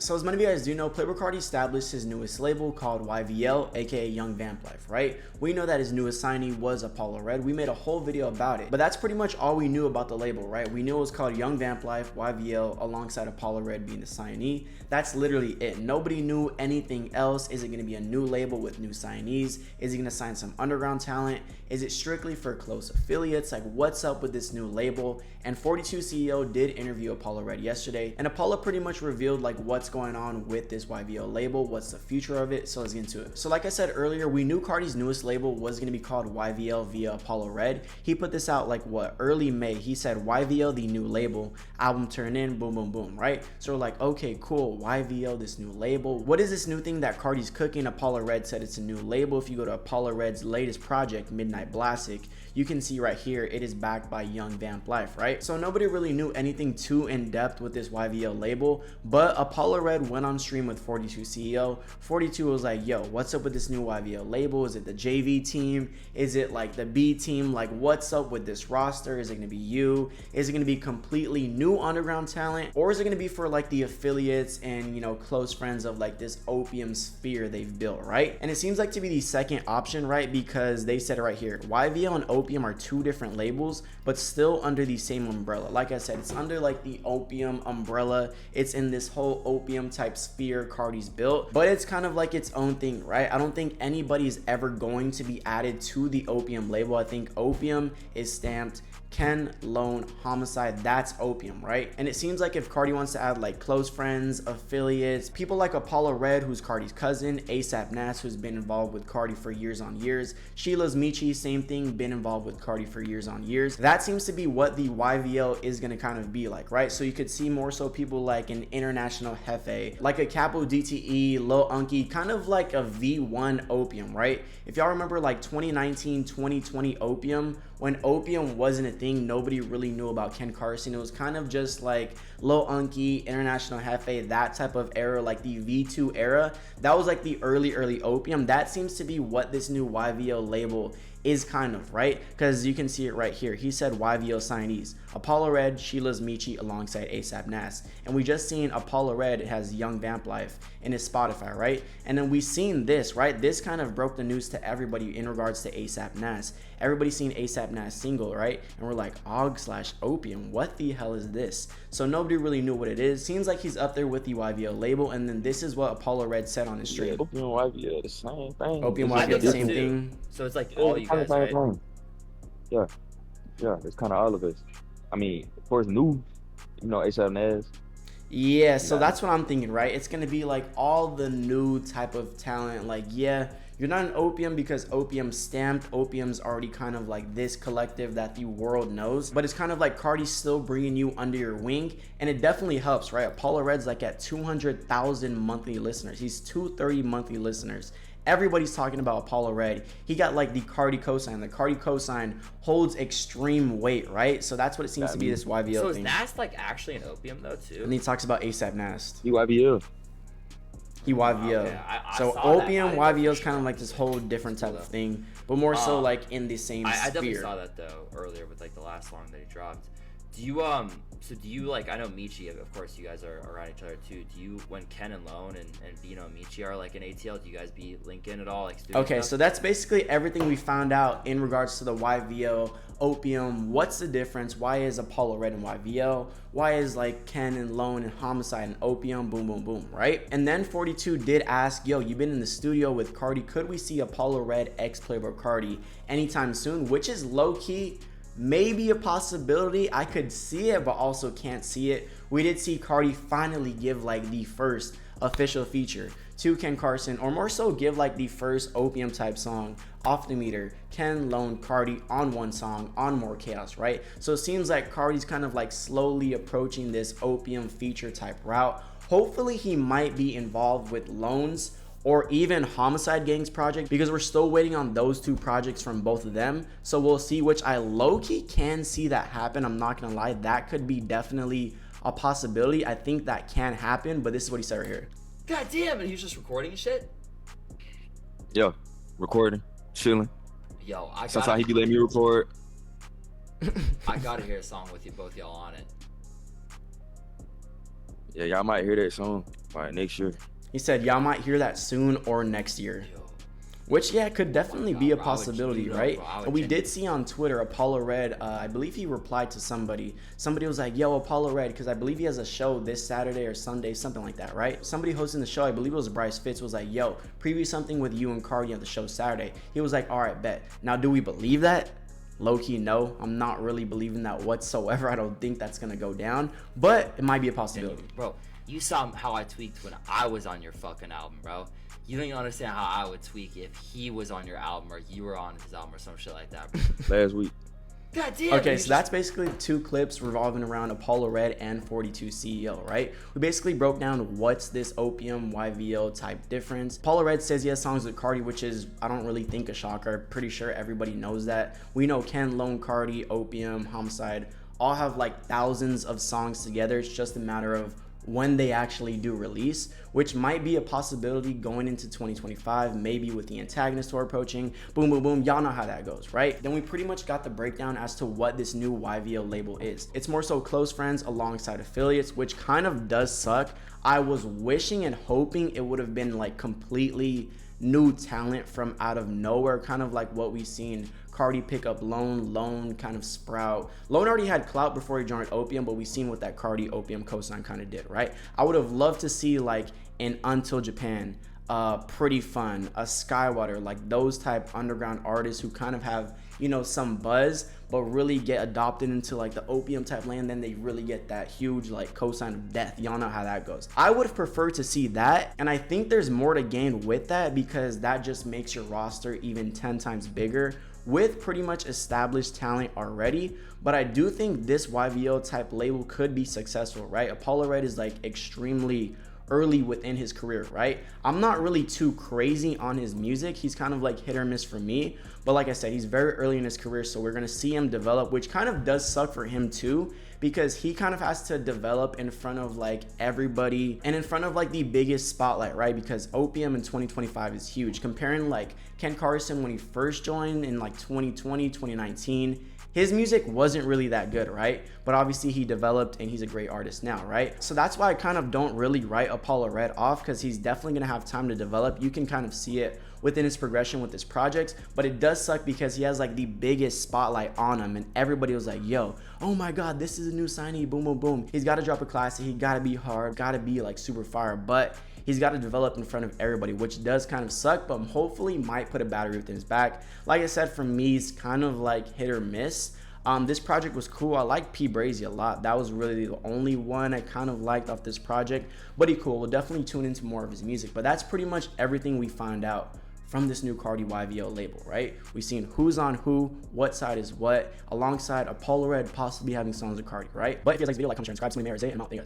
So as many of you guys do know, Playboi Carti established his newest label called YVL, aka Young Vamp Life, right? We know that his newest signee was Apollo Red. We made a whole video about it, but that's pretty much all we knew about the label, right? We knew it was called Young Vamp Life, YVL, alongside Apollo Red being the signee. That's literally it. Nobody knew anything else. Is it going to be a new label with new signees? Is he going to sign some underground talent? Is it strictly for close affiliates? Like, what's up with this new label? And 42 CEO did interview Apollo Red yesterday, and Apollo pretty much revealed like what's going on with this YVL label, what's the future of it. So let's get into it. So like I said earlier, we knew Carti's newest label was going to be called YVL via Apollo Red. He put this out like early May. He said YVL, the new label, album turn in, boom boom boom, right? So we're like, okay, cool, YVL, this new label. What is this new thing that Carti's cooking? Apollo Red said it's a new label. If you go to Apollo Red's latest project, Midnight Blastic, you can see right here it is backed by Young Vamp Life, right? So nobody really knew anything too in depth with this YVL label, but Apollo Red went on stream with 42 CEO. 42 was like, yo, what's up with this new YVL label? Is it the JV team? Is it like the B team? Like, what's up with this roster? Is it gonna be you? Is it gonna be completely new underground talent? Or is it gonna be for like the affiliates and, you know, close friends of like this opium sphere they've built, right? And it seems like to be the second option, right? Because they said it right here, YVL and opium are two different labels, but still under the same umbrella. Like I said, it's under like the opium umbrella. It's in this whole opium type sphere Carti's built, but it's kind of like its own thing, right? I don't think anybody's ever going to be added to the opium label. I think opium is stamped Ken, Lone, Homicide, that's opium, right? And it seems like if Carti wants to add like close friends, affiliates, people like Apollo Red, who's Carti's cousin, Asap Nast, who's been involved with Carti for years on years, SheLovesMeechie, same thing, been involved with Carti for years on years. That seems to be what the YVL is gonna kind of be like, right? So you could see more so people like an International Hefe, like a Capo DTE, Lowkey, kind of like a V1 opium, right? If y'all remember like 2019, 2020 opium, when opium wasn't a thing, nobody really knew about Ken Carson. It was kind of just like Lowkey, International Hefe, that type of era, like the V2 era. That was like the early opium. That seems to be what this new YVL label is kind of, right? Because you can see it right here. He said YVL signees, Apollo Red, SheLovesMeechie alongside Asap Nast. And we just seen Apollo Red has Young Vamp Life in his Spotify, right? And then we seen this, right? This kind of broke the news to everybody in regards to Asap Nast. Everybody seen Asap Nast single, right? And we're like, OG/opium, what the hell is this? So nobody really knew what it is. Seems like he's up there with the YVL label. And then this is what Apollo Red said on his stream. Yeah, opium YVL, the same thing. Opium YVL, the same thing. So it's like all you guys, right? Yeah, it's kind of all of us. I mean, of course, new, you know, Asap Nast. Yeah, so that's what I'm thinking, right? It's gonna be like all the new type of talent. Like, yeah, you're not an opium because opium's stamped. Opium's already kind of like this collective that the world knows, but it's kind of like Carti's still bringing you under your wing, and it definitely helps, right? Apollo Red's like at 200,000 monthly listeners. He's 230 monthly listeners. Everybody's talking about Apollo Red. He got like the Carti cosign. The Carti cosign holds extreme weight, right? So that's what it seems to be, this YVL thing. So is Nast like actually an opium though too? And he talks about Asap Nast. He YVL. He YVL. Okay, I so saw opium, that. YVL is kind of like this whole different type of thing, but more so like in the same sphere. I definitely saw that though earlier with like the last song that he dropped. Do you so do you like, I know Meechie, of course you guys are around each other too. Do you, when Ken and Lone and Bino and Meechie are like in ATL, do you guys be linking at all, like okay stuff? So that's basically everything we found out in regards to the YVL opium. What's the difference? Why is Apollo Red and YVL? Why is like Ken and Lone and Homicide and opium? Boom boom boom, right? And then 42 did ask, yo, you've been in the studio with Carti, could we see Apollo Red x Playboi Carti anytime soon? Which is low-key maybe a possibility. I could see it, but also can't see it. We did see Carti finally give like the first official feature to Ken Carson, or more so give like the first opium type song off the meter. Ken, Lone, Carti on one song on More Chaos, right? So it seems like Carti's kind of like slowly approaching this opium feature type route. Hopefully he might be involved with Lone's or even Homicide Gang's project, because we're still waiting on those two projects from both of them. So we'll see, which I low-key can see that happen. I'm not gonna lie, that could be definitely a possibility. I think that can happen, but this is what he said right here. God damn, and he was just recording and shit? Yeah, recording, chilling. Yo, Sometimes he be letting me record. I gotta hear a song with you both y'all on it. Yeah, y'all might hear that soon. All right, next year. He said y'all might hear that soon or next year. Yo. Which, yeah, could definitely be a bro, I would- possibility, you know, right? bro, I would And we gen- did see on Twitter, Apollo Red, I believe he replied to somebody. Somebody was like, yo, Apollo Red, because I believe he has a show this Saturday or Sunday, something like that, right? Somebody hosting the show, I believe it was Bryce Fitz, was like, yo, preview something with you and Cardi on the show Saturday. He was like, all right, bet. Now, do we believe that? Low-key, no. I'm not really believing that whatsoever. I don't think that's going to go down, but it might be a possibility. Bro, you saw how I tweaked when I was on your fucking album, bro. You don't even understand how I would tweak if he was on your album or you were on his album or some shit like that, bro. Last week. God damn. Okay, so that's basically 2 clips revolving around Apollo Red and 42 CEO, right? We basically broke down what's this Opium YVO type difference. Apollo Red says he has songs with Cardi, which is, I don't really think, a shocker. Pretty sure everybody knows that. We know Ken, Lone, Cardi, Opium, Homicide all have like thousands of songs together. It's just a matter of when they actually do release, which might be a possibility going into 2025, maybe with the Antagonist tour approaching. Boom, boom, boom. Y'all know how that goes, right? Then we pretty much got the breakdown as to what this new YVO label is. It's more so close friends alongside affiliates, which kind of does suck. I was wishing and hoping it would have been like completely new talent from out of nowhere, kind of like what we've seen Cardi pick up Lone kind of sprout. Lone already had clout before he joined Opium, but we've seen what that Cardi Opium cosign kind of did, right? I would have loved to see like an Until Japan, Pretty Fun, a Skywater, like those type underground artists who kind of have, you know, some buzz, but really get adopted into like the Opium type land. Then they really get that huge like cosign of death. Y'all know how that goes. I would have preferred to see that, and I think there's more to gain with that because that just makes your roster even 10 times bigger with pretty much established talent already. But I do think this YVO type label could be successful, right? Apollo Red is like extremely early within his career, right? I'm not really too crazy on his music. He's kind of like hit or miss for me. But like I said, he's very early in his career, so we're gonna see him develop, which kind of does suck for him too, because he kind of has to develop in front of like everybody and in front of like the biggest spotlight, right? Because Opium in 2025 is huge. Comparing like Ken Carson when he first joined in like 2020, 2019, his music wasn't really that good, right? But obviously he developed and he's a great artist now, right? So that's why I kind of don't really write Apollo Red off, because he's definitely gonna have time to develop. You can kind of see it within his progression with his projects, but it does suck because he has like the biggest spotlight on him and everybody was like, yo, oh my God, this is a new signee, boom, boom, boom. He's gotta drop a classic, he gotta be hard, gotta be like super fire, but he's got to develop in front of everybody, which does kind of suck, but hopefully might put a battery within his back. Like I said, for me, it's kind of like hit or miss. This project was cool. I like P Brazy a lot. That was really the only one I kind of liked off this project, but he cool. We'll definitely tune into more of his music, but that's pretty much everything we find out from this new Cardi YVO label, right? We've seen who's on who, what side is what, alongside Apollo Red possibly having songs with Cardi, right? But if you guys like this video, like, comment, share, and subscribe to MONEYMAY, and I'm out. Thank you guys.